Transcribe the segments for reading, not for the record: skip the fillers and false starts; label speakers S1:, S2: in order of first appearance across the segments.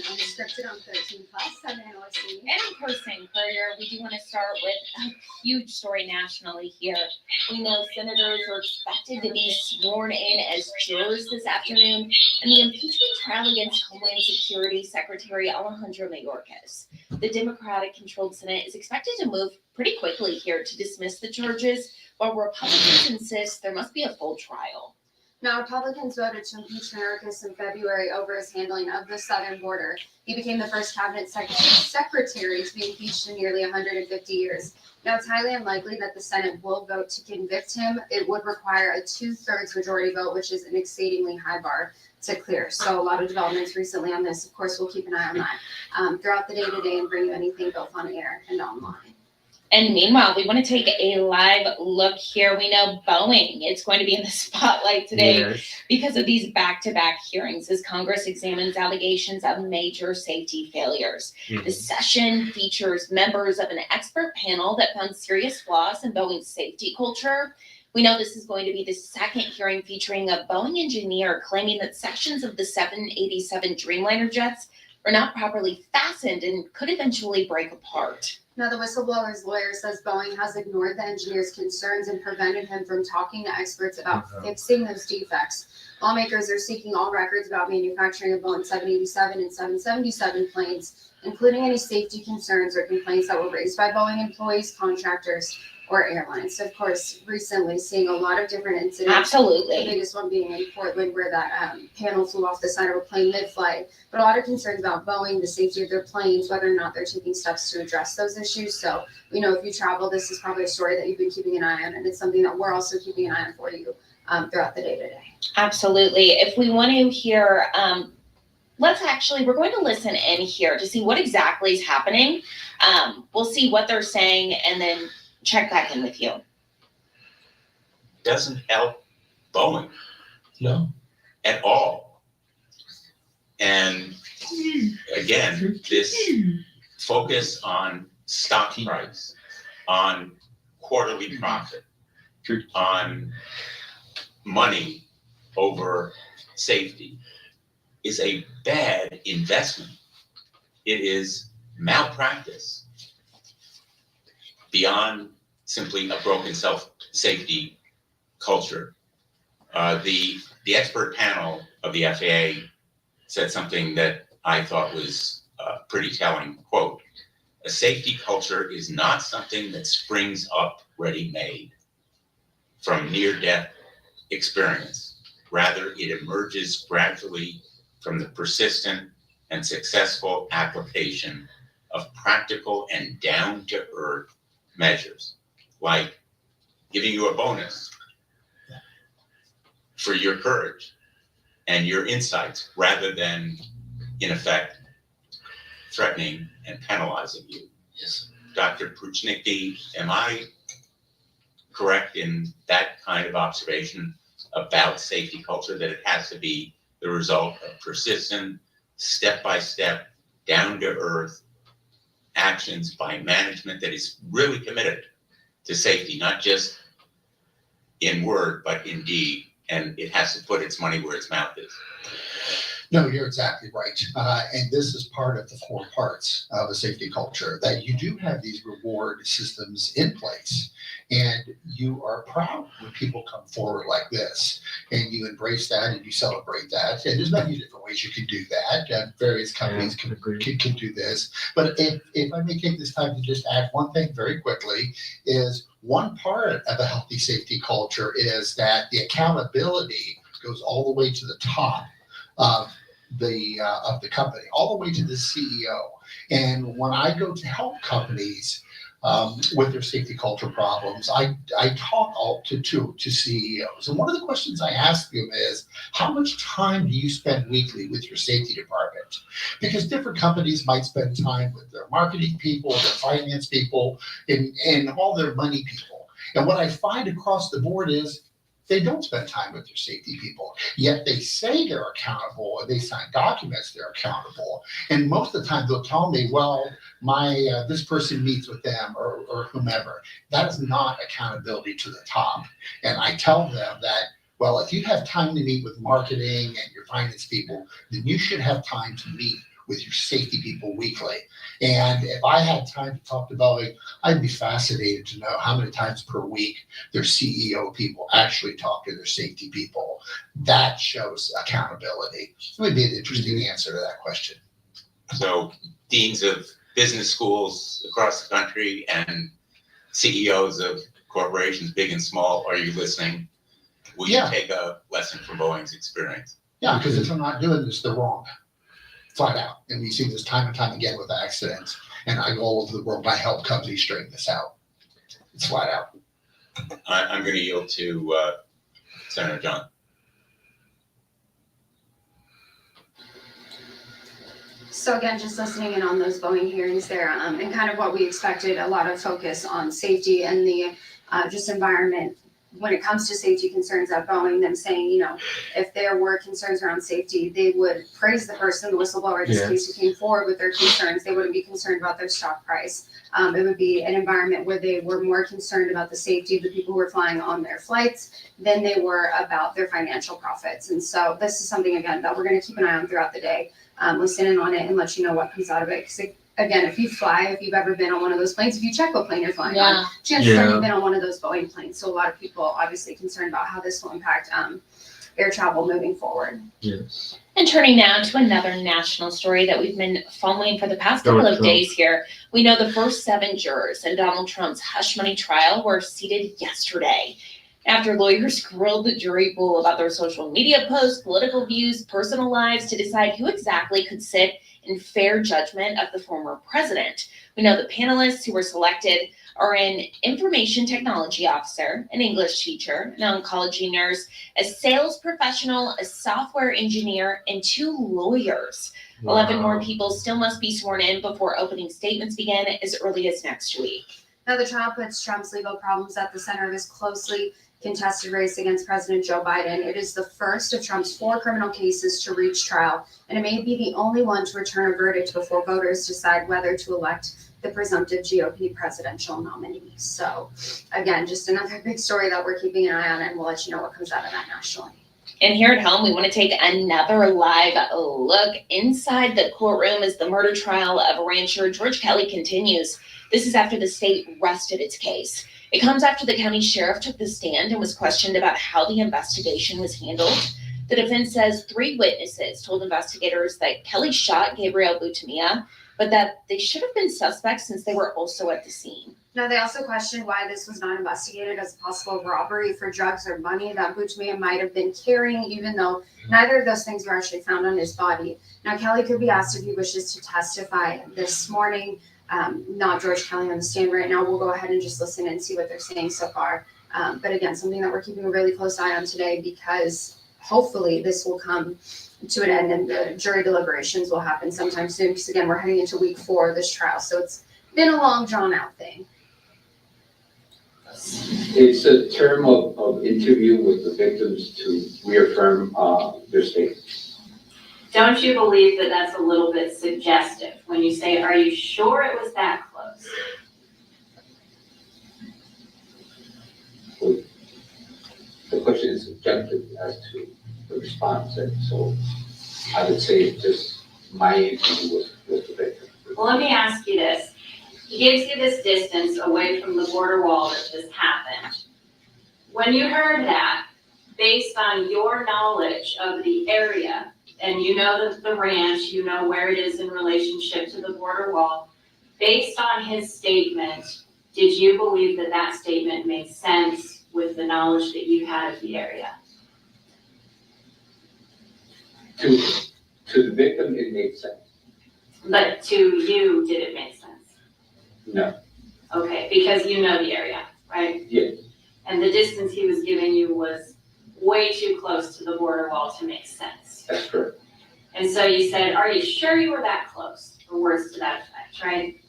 S1: Unscripted on 13 Plus. I'm Anna Orsini.
S2: And I'm Kirsten Courier. We do want to start with a huge story nationally here. We know senators are expected to be sworn in as jurors this afternoon in the impeachment trial against Homeland Security Secretary Alejandro Mayorkas. The Democratic-controlled Senate is expected to move pretty quickly here to dismiss the charges, while Republicans insist there must be a full trial.
S1: Now, Republicans voted to impeach Mayorkas in February over his handling of the southern border. He became the first cabinet secretary to be impeached in nearly 150 years. Now, it's highly unlikely that the Senate will vote to convict him. It would require a 2/3 majority vote, which is an exceedingly high bar to clear. So a lot of developments recently on this. Of course, we'll keep an eye on that throughout the day today and bring you anything both on air and online.
S2: And meanwhile, we want to take a live look here. We know Boeing is going to be in the spotlight today because of these back-to-back hearings as Congress examines allegations of major safety failures. The session features members of an expert panel that found serious flaws in Boeing's safety culture. We know this is going to be the second hearing featuring a Boeing engineer claiming that sections of the 787 Dreamliner jets were not properly fastened and could eventually break apart.
S1: Now, the whistleblower's lawyer says Boeing has ignored the engineer's concerns and prevented him from talking to experts about fixing those defects. Lawmakers are seeking all records about manufacturing of Boeing 787 and 777 planes, including any safety concerns or complaints that were raised by Boeing employees, contractors, or airlines. Of course, recently seeing a lot of different incidents.
S2: Absolutely.
S1: The biggest one being in Portland where that panel flew off the side of a plane mid-flight. But a lot of concerns about Boeing, the safety of their planes, whether or not they're taking steps to address those issues. So, if you travel, this is probably a story that you've been keeping an eye on, and it's something that we're also keeping an eye on for you throughout the day today.
S2: Absolutely. If we want to hear, we're going to listen in here to see what exactly is happening. We'll see what they're saying and then check back in with you.
S3: Doesn't help Boeing.
S4: No.
S3: At all. And again, this focus on stock price, on quarterly profit, on money over safety is a bad investment. It is malpractice beyond simply a broken safety culture. The expert panel of the FAA said something that I thought was pretty telling. Quote, "A safety culture is not something that springs up ready-made from near-death experience. Rather, it emerges gradually from the persistent and successful application of practical and down-to-earth measures, like giving you a bonus for your courage and your insights, rather than, in effect, threatening and penalizing you."
S4: Yes.
S3: Dr. Pruchnicki, am I correct in that kind of observation about safety culture, that it has to be the result of persistent, step-by-step, down-to-earth actions by management that is really committed to safety, not just in word, but in deed, and it has to put its money where its mouth is?
S4: No, you're exactly right. And this is part of the four parts of a safety culture, that you do have these reward systems in place. And you are proud when people come forward like this, and you embrace that and you celebrate that. And there's many different ways you can do that. Various companies can do this. But if I may take this time to just add one thing very quickly, is one part of a healthy safety culture is that the accountability goes all the way to the top of the company, all the way to the CEO. And when I go to help companies with their safety culture problems, I talk all to CEOs. And one of the questions I ask them is, how much time do you spend weekly with your safety department? Because different companies might spend time with their marketing people, their finance people, and all their money people. And what I find across the board is they don't spend time with their safety people, yet they say they're accountable and they sign documents they're accountable. And most of the time they'll tell me, well, this person meets with them or whomever. That is not accountability to the top. And I tell them that, well, if you have time to meet with marketing and your finance people, then you should have time to meet with your safety people weekly. And if I had time to talk to Boeing, I'd be fascinated to know how many times per week their CEO people actually talk to their safety people. That shows accountability. It would be an interesting answer to that question.
S3: So deans of business schools across the country and CEOs of corporations, big and small, are you listening? Will you take a lesson from Boeing's experience?
S4: Yeah, because if they're not doing this, they're wrong, flat out. And we see this time and time again with accidents. And I go all over the world. I help companies straighten this out. It's flat out.
S3: I'm going to yield to Senator John.
S1: So again, just listening in on those Boeing hearings there, and kind of what we expected, a lot of focus on safety and the just environment when it comes to safety concerns at Boeing, them saying, you know, if there were concerns around safety, they would praise the person, the whistleblower in this case, who came forward with their concerns. They wouldn't be concerned about their stock price. It would be an environment where they were more concerned about the safety of the people who were flying on their flights than they were about their financial profits. And so this is something, again, that we're going to keep an eye on throughout the day. Listen in on it and let you know what comes out of it. Because again, if you fly, if you've ever been on one of those planes, if you check what plane you're flying on, chances are you've been on one of those Boeing planes. So a lot of people obviously concerned about how this will impact air travel moving forward.
S5: Yes.
S2: And turning now to another national story that we've been following for the past couple of days here. We know the first 7 jurors in Donald Trump's hush money trial were seated yesterday, after lawyers grilled the jury pool about their social media posts, political views, personal lives to decide who exactly could sit in fair judgment of the former president. We know the panelists who were selected are an information technology officer, an English teacher, an oncology nurse, a sales professional, a software engineer, and 2 lawyers. Wow. 11 more people still must be sworn in before opening statements begin as early as next week.
S1: Now, the trial puts Trump's legal problems at the center of his closely contested race against President Joe Biden. It is the first of Trump's 4 criminal cases to reach trial, and it may be the only one to return a verdict before voters decide whether to elect the presumptive GOP presidential nominee. So, again, just another big story that we're keeping an eye on, and we'll let you know what comes out of that nationally.
S2: And here at home, we want to take another live look inside the courtroom as the murder trial of rancher George Kelly continues. This is after the state rested its case. It comes after the county sheriff took the stand and was questioned about how the investigation was handled. The defense says 3 witnesses told investigators that Kelly shot Gabriel Butamia, but that they should have been suspects since they were also at the scene.
S1: Now, they also questioned why this was not investigated as a possible robbery for drugs or money that Butamia might have been carrying, even though neither of those things were actually found on his body. Now, Kelly could be asked if he wishes to testify this morning. Not George Kelly on the stand right now. We'll go ahead and just listen and see what they're saying so far. But again, something that we're keeping a really close eye on today, because hopefully this will come to an end and the jury deliberations will happen sometime soon. Because again, we're heading into week 4 of this trial. So it's been a long drawn out thing.
S6: It's a term of interview with the victims to reaffirm their statement.
S7: Don't you believe that that's a little bit suggestive when you say, are you sure it was that close?
S6: Well, the question is subjective as to the response, and so I would say just my interview with the victim.
S7: Well, let me ask you this. He gives you this distance away from the border wall that this happened. When you heard that, based on your knowledge of the area, and you know the ranch, you know where it is in relationship to the border wall, based on his statement, did you believe that that statement made sense with the knowledge that you had of the area?
S6: To the victim, it made sense.
S7: But to you, did it make sense?
S6: No.
S7: Okay, because you know the area, right?
S6: Yes.
S7: And the distance he was giving you was way too close to the border wall to make sense.
S6: That's correct.
S7: And so you said, are you sure you were that close? Or words to that effect, right?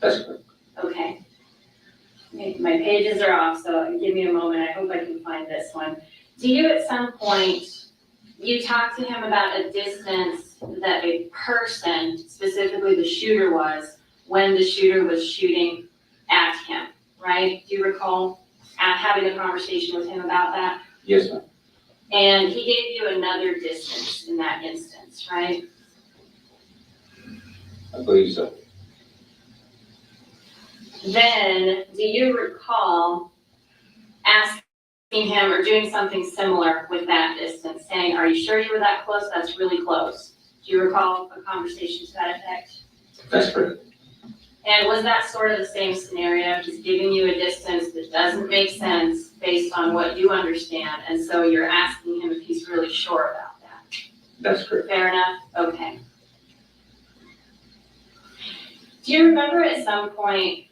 S6: That's correct.
S7: Okay. My pages are off, so give me a moment. I hope I can find this one. Do you at some point, you talked to him about a distance that a person, specifically the shooter, was when the shooter was shooting at him, right? Do you recall having a conversation with him about that?
S6: Yes, ma'am.
S7: And he gave you another distance in that instance, right?
S6: I believe so.
S7: Then, do you recall asking him or doing something similar with that distance, saying, are you sure you were that close? That's really close. Do you recall a conversation to that effect?
S6: That's correct.
S7: And was that sort of the same scenario? He's giving you a distance that doesn't make sense based on what you understand, and so you're asking him if he's really sure about that.
S6: That's correct.
S7: Fair enough? Okay. Do you remember at some point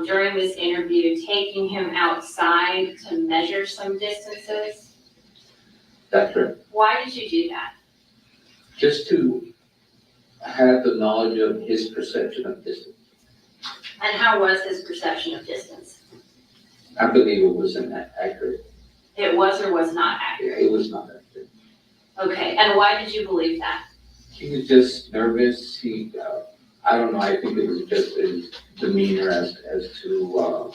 S7: during this interview taking him outside to measure some distances?
S6: That's correct.
S7: Why did you do that?
S6: Just to have the knowledge of his perception of distance.
S7: And how was his perception of distance?
S6: I believe it wasn't accurate.
S7: It was or was not accurate?
S6: It was not accurate.
S7: Okay, and why did you believe that?
S6: He was just nervous. I don't know, I think it was just his demeanor as to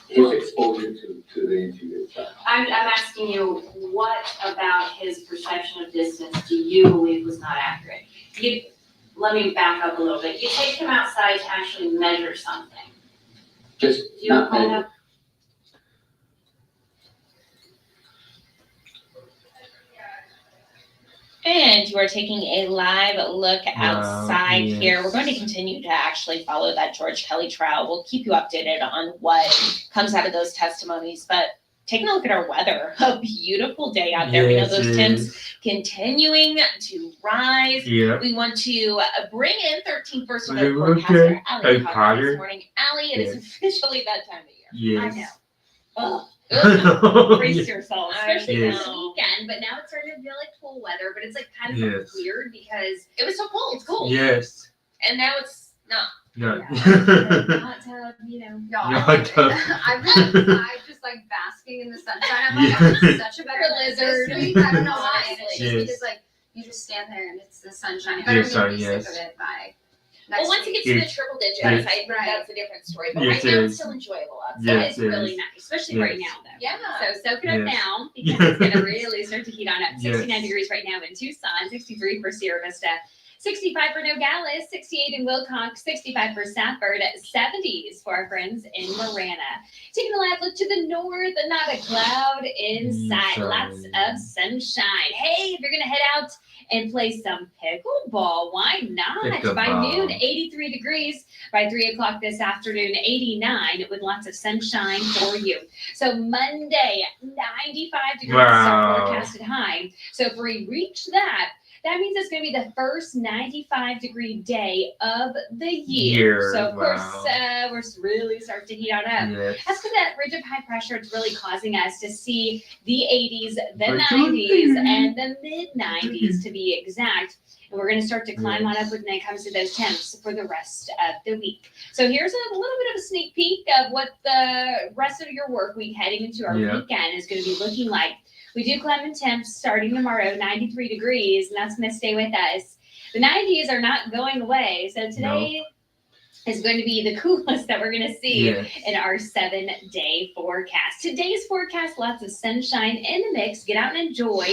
S6: his exposure to the interview itself.
S7: I'm asking you, what about his perception of distance do you believe was not accurate? Let me back up a little bit. You take him outside to actually measure something.
S6: Just
S7: Do you
S6: not
S7: recall
S6: measure.
S7: that?
S2: And you are taking a live look outside
S5: yes.
S2: here. We're going to continue to actually follow that George Kelly trial. We'll keep you updated on what comes out of those testimonies. But taking a look at our weather, a beautiful day out there.
S5: Yes,
S2: we know those
S5: it
S2: temps
S5: is.
S2: continuing to rise.
S5: Yeah.
S2: We want to bring in 13th First
S5: Okay,
S2: Alert forecaster
S5: okay.
S2: Allie
S5: Hey,
S2: Potter
S5: Potter.
S2: this morning. Allie, it is officially that time of year.
S5: Yes.
S2: I know. Oh, brace
S5: Yes.
S2: yourself,
S8: Especially
S2: especially
S5: Yes.
S8: this
S2: now.
S8: weekend, but now it's starting to feel like cool weather, but it's like kind of
S5: Yes.
S8: weird because
S2: It was so cold.
S8: it's cold.
S5: Yes.
S8: And now it's not.
S5: No.
S8: Yeah. Hot tub, you know.
S1: Y'all,
S5: Yeah,
S1: I
S5: I know.
S1: I've been inside just like basking in the sunshine. I'm like, I'm
S5: Yeah.
S1: such a better
S8: You're a
S1: lizard.
S8: lizard.
S1: This week. I don't know why. And it's just
S5: Yes.
S1: because like you just stand there and it's the sunshine.
S5: Yes,
S1: But I'm
S5: sorry,
S1: gonna be
S5: yes.
S1: sick of it by
S8: Well,
S1: next
S8: once it
S1: week.
S8: gets to the
S5: Yes.
S8: triple digits,
S5: Yes.
S8: I think
S1: Right.
S8: that's a different story. But
S5: Yes,
S8: right now,
S5: it
S8: it's
S5: is.
S8: still enjoyable outside.
S5: Yes,
S8: It's
S5: it
S8: really
S5: is.
S8: nice, especially
S5: Yes.
S8: right now, though.
S2: Yeah.
S8: So soak it up
S5: Yes.
S8: now because it's going to really start to heat on up. 69
S5: Yes.
S8: degrees right now in Tucson, 63 for Sierra Vista, 65 for Nogales, 68 in Wilcox, 65 for Safford, 70s for our friends in Marana. Taking a live look to the north, not a cloud in sight. Lots of sunshine. Hey, if you're going to head out and play some pickleball, why not? By
S5: Pickleball.
S8: noon, 83 degrees. By 3 o'clock this afternoon, 89 with lots of sunshine for you. So Monday, 95 degrees
S5: Wow.
S8: forecasted high. So if we reach that, that means it's going to be the first 95-degree day of the year. So, of course, we're really starting to heat on up.
S5: Yes.
S8: That's because that ridge of high pressure is really causing us to see the 80s, the
S5: Ridge of
S8: 90s,
S5: high.
S8: and the mid-90s to be exact. And we're going to start to climb on up when it comes to those temps for the rest of the week. So here's a little bit of a sneak peek of what the rest of your work week heading into our
S5: Yeah.
S8: weekend is going to be looking like. We do climb in temps starting tomorrow, 93 degrees, and that's going to stay with us. The 90s are not going away. So today is going to be the coolest that we're going to see
S5: Yes.
S8: in our 7-day forecast. Today's forecast, lots of sunshine in the mix. Get out and enjoy.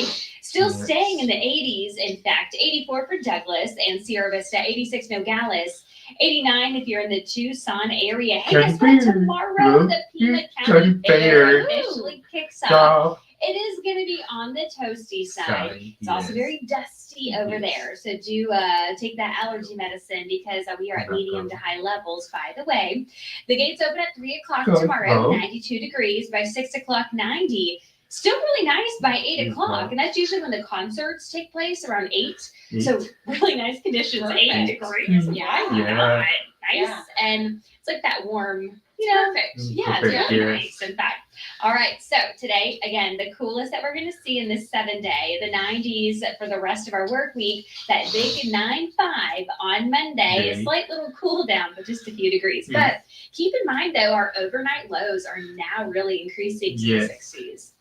S8: Still
S5: Yes.
S8: staying in the 80s, in fact, 84 for Douglas and Sierra Vista, 86 Nogales, 89 if you're in the Tucson area. Hey, guess what?
S5: Teddy bear.
S8: Tomorrow, the Pima
S5: Teddy
S8: County
S5: bear.
S8: Fair officially kicks off.
S5: Stop.
S8: It is going to be on the toasty side.
S5: Sorry.
S8: It's also
S5: Yes.
S8: very dusty over
S5: Yes.
S8: there. So do take that allergy medicine because we are at medium to high levels, by the way. The gates open at 3 o'clock
S5: Go,
S8: tomorrow,
S5: go.
S8: 92 degrees. By 6 o'clock, 90. Still really nice by 8 o'clock. And that's usually when the concerts take place around 8. So really nice conditions, 80
S2: Perfect.
S8: degrees.
S5: Mm.
S8: Yeah.
S5: Yeah.
S8: Nice.
S2: Yeah.
S8: And it's like that warm, you know.
S2: Perfect.
S8: Yeah, it's
S5: Perfect,
S8: really
S5: yes.
S8: nice, in fact. All right, so today, again, the coolest that we're going to see in this 7-day, the 90s for the rest of our work week, that big 9-5 on Monday, a
S5: Okay.
S8: slight little cool down, but just a few degrees.
S5: Yeah.
S8: But keep in mind, though, our overnight lows are now really increasing to
S5: Yes.
S8: the 60s.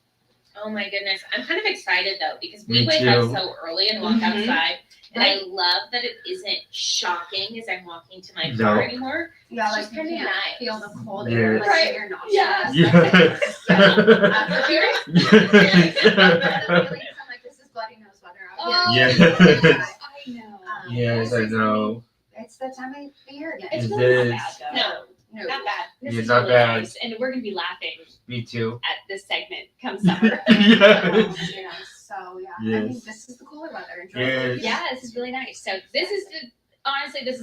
S2: Oh my goodness. I'm kind of excited though because
S5: Me
S2: we wake up
S5: too.
S2: so early and walk
S8: Mhm.
S2: outside. And
S8: Right.
S2: I love that it isn't shocking as I'm walking to my
S5: No.
S2: car anymore.
S1: Yeah,
S2: It's
S1: like
S2: just
S1: you
S2: kinda
S1: can't
S2: nice.
S1: feel the cold
S5: Yeah.
S1: air like
S8: Right.
S1: in your nostrils.
S8: Yeah.
S5: Yes.
S1: I'm like, this is bloody nose weather out here.
S8: Oh, I know.
S5: Yes, I know.
S1: It's that time of year again.
S8: It's
S5: It
S8: really not
S5: is.
S8: bad though.
S1: No.
S2: Not bad.
S8: This
S5: Yeah,
S8: is
S5: not
S8: really
S5: bad.
S8: nice, and we're gonna be laughing
S5: Me too.
S8: at this segment come summer.
S5: Yes.
S1: So yeah, I
S5: Yes.
S1: think this is the cooler weather. Enjoy
S5: Yes.
S1: it.
S8: Yeah, this is really nice. So this is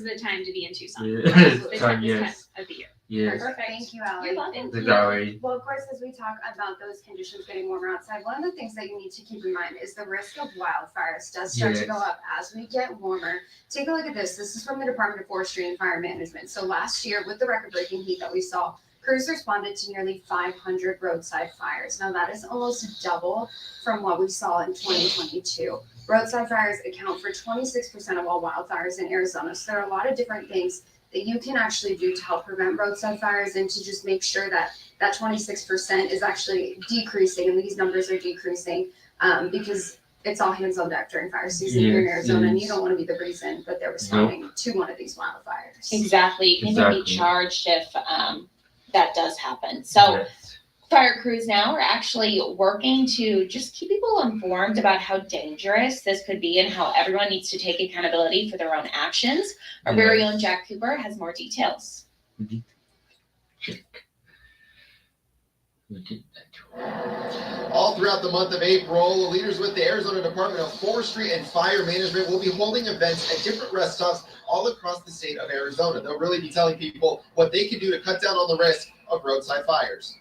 S8: the time to be in Tucson.
S5: Yes.
S8: This
S5: Time,
S8: time
S5: yes.
S8: of the year.
S5: Yes.
S1: Perfect. Thank you, Allie.
S8: You're welcome.
S5: The gallery.
S1: Well, of course, as we talk about those conditions getting warmer outside, one of the things that you need to keep in mind is the risk of wildfires does start to
S5: Yes.
S1: go up as we get warmer. Take a look at this. This is from the Department of Forestry and Fire Management. So last year, with the record-breaking heat that we saw, crews responded to nearly 500 roadside fires. Now, that is almost double from what we saw in 2022. Roadside fires account for 26% of all wildfires in Arizona. So there are a lot of different things that you can actually do to help prevent roadside fires and to just make sure that that 26% is actually decreasing and these numbers are decreasing because it's all hands on deck during fire season here in
S5: Yes,
S1: Arizona, and you
S5: yes.
S1: don't want to be the reason that they're responding to one of these wildfires.
S2: Exactly. You can even be
S5: Exactly.
S2: charged if that does happen. So
S5: Yes.
S2: fire crews now are actually working to just keep people informed about how dangerous this could be and how everyone needs to take accountability for their own actions. Our very
S5: Yes.
S2: own Jack Cooper has more details.
S5: Check. Look at that.
S9: All throughout the month of April, leaders with the Arizona Department of Forestry and Fire Management will be holding events at different rest stops all across the state of Arizona. They'll really be telling people what they can do to cut down on the risk of roadside fires.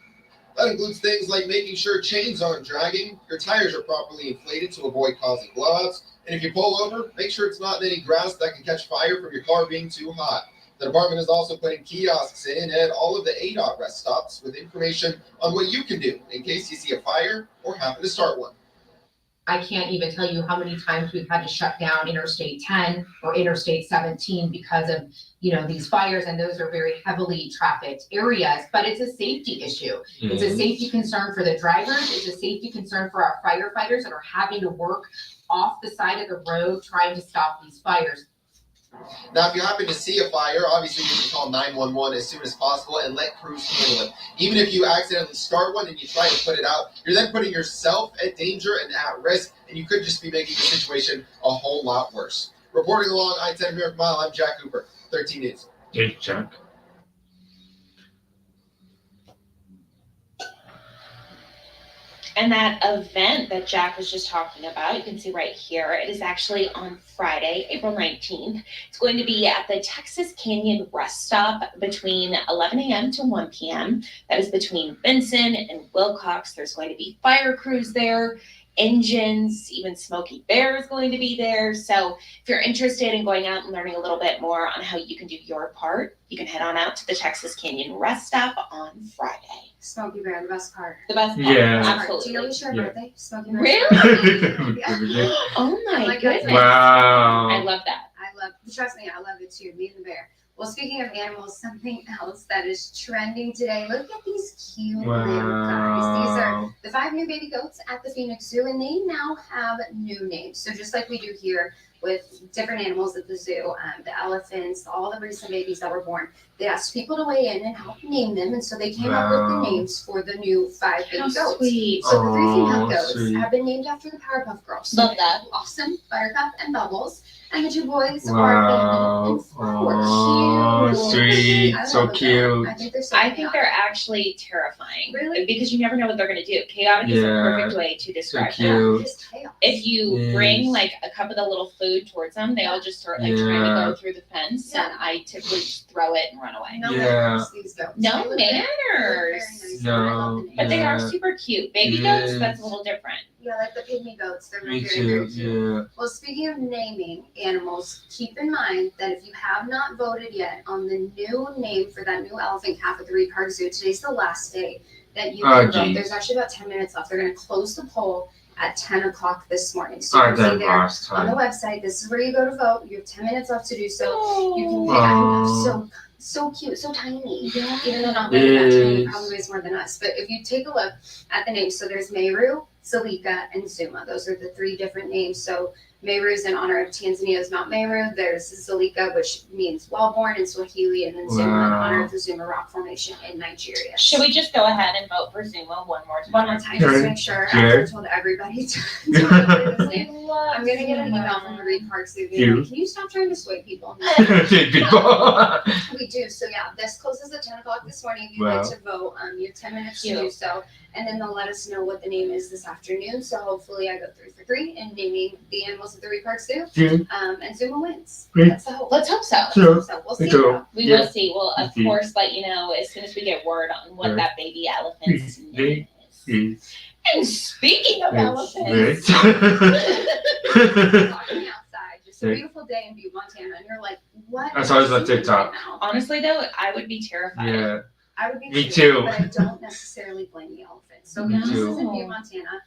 S9: That includes things like making sure chains aren't dragging, your tires are properly inflated to avoid causing blowouts, and if you pull over, make sure it's not in any grass that can catch fire from your car being too hot. The department is also putting kiosks in at all of the ADOT rest stops with information on what you can do in case you see a fire or happen to start one.
S10: I can't even tell you how many times we've had to shut down Interstate 10 or Interstate 17 because of, these fires, and those are very heavily trafficked areas, but it's a safety issue. It's a safety concern for the drivers. It's a safety concern for our firefighters that are having to work off the side of the road trying to stop these fires.
S9: Now, if you happen to see a fire, obviously you can call 911 as soon as possible and let crews handle it. Even if you accidentally start one and you try to put it out, you're then putting yourself at danger and at risk, and you could just be making the situation a whole lot worse. Reporting along I-10 Miracle Mile, I'm Jack Cooper, 13 News.
S5: Hey, Jack.
S2: And that event that Jack was just talking about, you can see right here, it is actually on Friday, April 19th. It's going to be at the Texas Canyon Rest Stop between 11 a.m. to 1 p.m. That is between Benson and Wilcox. There's going to be fire crews there, engines, even Smokey Bear is going to be there. So if you're interested in going out and learning a little bit more on how you can do your part, you can head on out to the Texas Canyon Rest Stop on Friday.
S1: Smokey Bear, the best part.
S2: The best part,
S5: Yeah.
S2: absolutely.
S1: Do you always share a
S5: Yeah.
S1: birthday? Smokey Bear.
S2: Really?
S1: Yeah.
S2: Oh my
S1: Like,
S2: goodness.
S5: Wow.
S2: I love that.
S1: Trust me, I love it too. Me and the bear. Well, speaking of animals, something else that is trending today. Look at these cute little guys. These are
S5: Wow.
S1: the 5 new baby goats at the Phoenix Zoo, and they now have new names. So just like we do here with different animals at the zoo, the elephants, all the recent babies that were born, they asked people to weigh in and help name them, and so they came up with the
S5: Wow.
S1: names for the new 5 baby
S2: How
S1: goats.
S2: sweet.
S1: So the 3 female
S5: Oh,
S1: goats
S5: sweet.
S1: have been named after the Powerpuff Girls.
S2: Love that.
S1: Blossom, Buttercup, and Bubbles. And the 2 boys are
S5: Wow.
S1: Baby and Flower.
S5: Oh,
S1: Cute.
S5: sweet.
S1: I
S5: So
S1: love them.
S5: cute.
S1: I think they're so
S2: I think
S1: chaotic.
S2: they're actually terrifying.
S1: Really?
S2: Because you never know what they're going to do. Chaotic is a
S5: Yeah.
S2: perfect way to
S5: So
S2: describe them.
S5: cute.
S1: Just chaos.
S2: If you
S5: Yes.
S2: bring like a cup of the little food towards them, they all just start like trying to
S5: Yeah.
S2: go through the fence,
S1: Yeah.
S2: and I typically just throw it and run away.
S1: No
S5: Yeah.
S1: manners, these goats.
S2: No
S1: They look very-
S2: manners.
S1: very nice.
S5: No.
S1: I love the names.
S2: But they are
S5: Yeah.
S2: super cute. Baby
S5: Yes.
S2: goats, that's a little different.
S1: Yeah, like the pygmy goats. They're
S5: Me
S1: very,
S5: too.
S1: very cute.
S5: Yeah.
S1: Well, speaking of naming animals, keep in mind that if you have not voted yet on the new name for that new elephant calf at the Reed Park Zoo, today's the last day that you
S5: Oh,
S1: can vote.
S5: geez.
S1: There's actually about 10 minutes left. They're going to close the poll at 10 o'clock this morning. So
S5: Oh,
S1: you can see
S5: that
S1: there
S5: last
S1: on the
S5: time.
S1: website, this is where you go to vote. You have 10 minutes left to do so. You can pick.
S5: Aw.
S1: So cute, so tiny.
S2: Yeah.
S1: Even though not really that tiny,
S5: Yes.
S1: probably weighs more than us. But if you take a look at the names, so there's Meru, Salika, and Zuma. Those are the 3 different names. So Meru is in honor of Tanzania's Mount Meru. There's Zalika, which means well-born in Swahili, and then Zuma in honor of the Zuma Rock Formation in Nigeria.
S2: Should we just go ahead and vote for Zuma one more time?
S1: One more time, just to make sure. I've told everybody to do this name. I'm gonna get an email from the Reed Parks. Can you stop trying to sway people? We do. So yeah, this closes at 10 o'clock this morning. If you'd like to vote, you have 10 minutes to do so. And then they'll let us know what the name is this afternoon. So hopefully I go 3 for 3 in naming the animals at the Reed Parks Zoo. And Zuma wins.
S5: Great.
S1: That's the hope.
S2: Let's hope so.
S5: Sure.
S1: So we'll see.
S2: We will see. We'll of course let you know as soon as we get word on what that baby elephant's name is. And speaking of elephants.
S1: Walking outside, just a beautiful day in Butte, Montana, and you're like, what?
S5: I saw this on TikTok.
S1: Right now?
S2: Honestly though, I would be terrified.
S5: Yeah.
S1: I would be
S5: Me
S1: too,
S5: too.
S1: but I don't necessarily blame the elephant. So
S5: Me
S1: this
S5: too.
S1: is in Butte, Montana.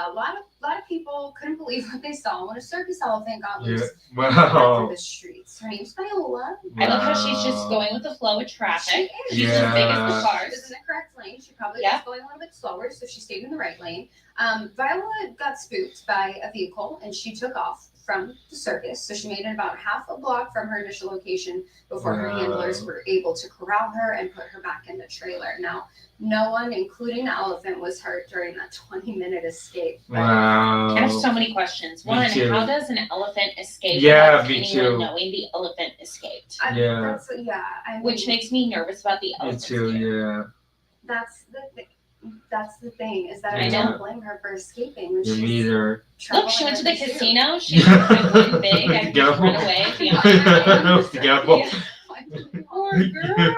S1: A lot of people couldn't believe what they saw when a circus elephant got loose through
S5: Wow.
S1: the streets. Her name's Viola.
S2: I love how she's just going with the flow of traffic.
S1: She
S2: She's as big as the
S1: She
S2: cars.
S1: was in the correct lane. She probably was going a little bit slower, so she stayed in the right lane. Viola got spooked by a vehicle, and she took off from the circus. So she made it about half a block from her initial location before her handlers were able to corral her and put her back in the trailer. Now, no one, including the elephant, was hurt during that 20-minute escape.
S5: Wow.
S2: I have so many questions. One,
S5: Me too.
S2: how does an elephant escape
S5: Yeah,
S2: without
S5: me
S2: anyone
S5: too.
S2: knowing the elephant escaped?
S1: I mean,
S2: Which makes me nervous about the
S5: Me
S2: elephant.
S5: too, yeah.
S1: that's the thing. That's the thing, is that I
S5: Yeah.
S1: don't blame her for escaping when
S5: Me
S1: she's
S5: neither.
S2: Look, she went to the
S1: traveling with the zoo.
S2: casino. She won big. I could just run away. Be on my own.
S5: Gamble.
S2: Poor girl.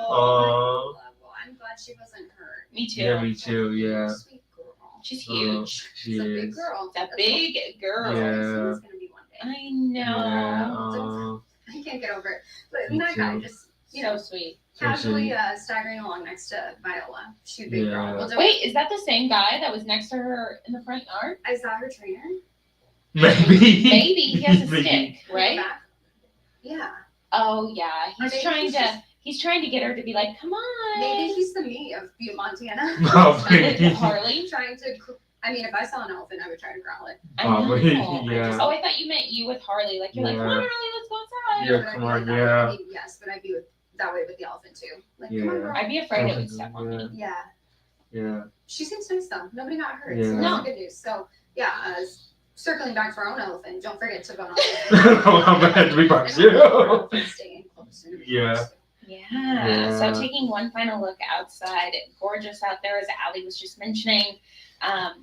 S5: Oh.
S1: Well, I'm glad she wasn't hurt.
S2: Me too.
S5: Yeah, me too, yeah.
S1: Sweet girl.
S2: She's huge.
S5: She
S1: She's a big
S5: is.
S1: girl.
S2: That big girl.
S5: Yeah.
S1: It's gonna be one day.
S2: I know.
S5: Yeah.
S1: I can't get over it. But
S5: Me
S1: that guy
S5: too.
S1: just,
S2: So sweet.
S1: casually staggering along next to Viola. She's a big girl.
S5: Yeah.
S1: Well,
S2: Wait, is that the same guy that was next to her in the front yard?
S1: is that her trainer?
S5: Maybe.
S2: Maybe he has a
S5: Maybe.
S2: stick, right?
S1: Back. Yeah.
S2: Oh yeah,
S1: Maybe
S2: he's trying to get her to be like, come on.
S1: Maybe he's the me of Butte, Montana.
S5: Probably.
S2: Harley.
S1: Trying to. I mean, if I saw an elephant, I would try to growl it.
S2: I know.
S5: Probably, yeah.
S2: Oh, I thought you meant you with Harley. Like you're like, come on,
S5: Yeah.
S2: Harley, let's go outside.
S5: Yeah,
S1: But I'd
S5: come
S1: be
S5: on,
S1: like that.
S5: yeah.
S1: I mean, yes, but I'd be that way with the elephant too. Like, come on,
S5: Yeah.
S1: girl.
S2: I'd be afraid it would step on me.
S1: Yeah.
S5: Yeah.
S1: She seems nice though. Nobody got hurt.
S5: Yeah.
S1: So
S2: No.
S1: that's good news. So yeah, circling back to our own elephant, don't forget to vote on
S5: I'm glad to be back too.
S1: Staying close.
S5: Yeah.
S2: Yeah.
S5: Yeah.
S2: So taking one final look outside, gorgeous out there as Allie was just mentioning.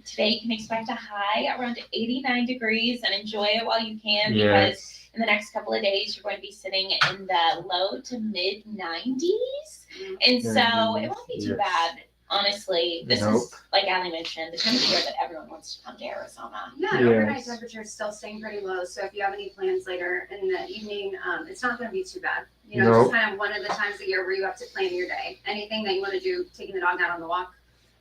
S2: Today you can expect a high around 89 degrees and enjoy it while you can because
S5: Yes.
S2: in the next couple of days you're going to be sitting in the low to mid 90s. And so it won't be too
S5: Yes.
S2: bad. Honestly, this
S5: Nope.
S2: is, like Allie mentioned, the time of the year that everyone wants to come to Arizona.
S1: Yeah, and overnight
S5: Yes.
S1: temperature is still staying pretty low. So if you have any plans later in the evening, it's not going to be too bad. You know, it's just kind of one of the times of year where you have to plan your day. Anything that you want to do, taking the dog out on the walk,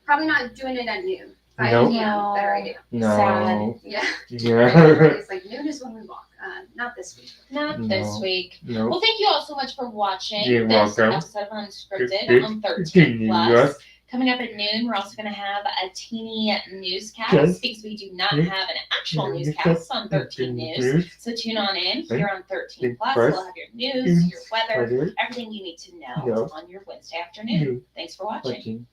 S1: probably not doing it at noon. 5
S5: Nope.
S1: p.m. Better idea.
S5: No.
S1: Yeah.
S5: Yeah.
S1: It's like noon is when we walk. Not this week.
S2: Not
S5: No.
S2: this week.
S5: No.
S2: Well, thank you all so much for watching
S5: You're
S2: this
S5: welcome.
S2: episode of Unscripted
S5: Good.
S2: on 13 Plus.
S5: Yes.
S2: Coming up at noon, we're also going to have a teeny newscast
S5: Yes.
S2: because we do not
S5: Yes.
S2: have an actual
S5: Yes.
S2: newscast on 13 News. So tune on in here on 13 Plus. We'll have your news, your weather, everything you need to know
S5: Yeah.
S2: on your Wednesday afternoon. Thanks for watching.
S5: Watching.